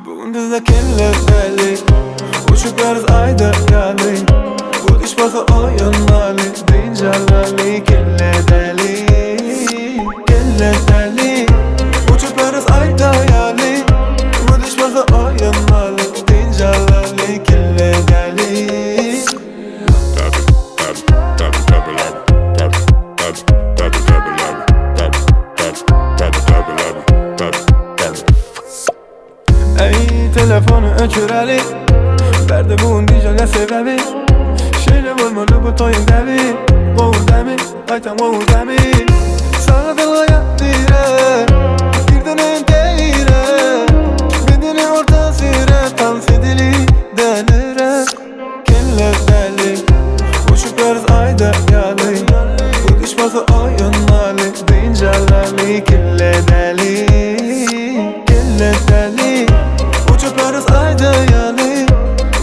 Bugün bizde kellefelli uçuklarız ayda yani. Bu iş bakı oyunlarlı deyince lalli kelle deli. Kellefelli uçuklarız ayda yani. Bu iş bakı oyunlarlı deyince lalli kelle deli. Ey telefonu öçürəli Bərdə buğun diyəcəklər sebəbi Şeylə vurmalı bu toyun dəbi Qoğur dəmi, aytan qoğur dəmi Sana dılğaya deyirəm Bir dönüm deyirəm Bedeni orta sürəm Dans edili dəlirəm Kellər dəli Uçuklarız ayda yalı Bu diş bakı oyunlarlı Deyince lalli kellər dəli Kellər dəli Uçuklarız ayda yani.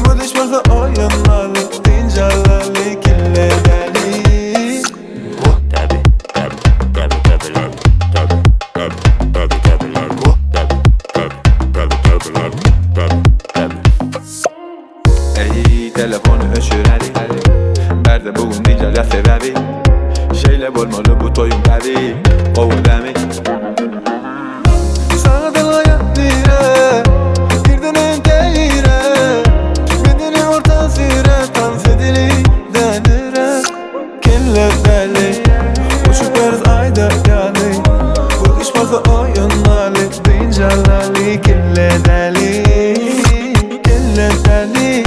Bu diş bakı oyunlarlı deyince lalli kelle deli. Ey telefonu öçürəli Bərdə buğun diyəcəklər sebəbi Şeylə olmalı bu toyun qəbi Qoğur dəmi Sana dılğaya deyirəm Bir dönüm deyirəm Bedeni orta sürəm Dans edili dəlirəm Kellər dəli Uçuklarız ayda yani. Bu diş bakı oyunlarlı deyince lalli kelle deli. Kellər dəli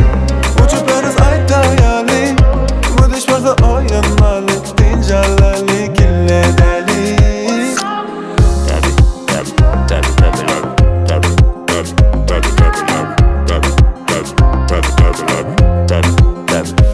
Uçuklarız ayda yani. Bu diş bakı oyunlarlı deyince lalli kelle deli. Tabi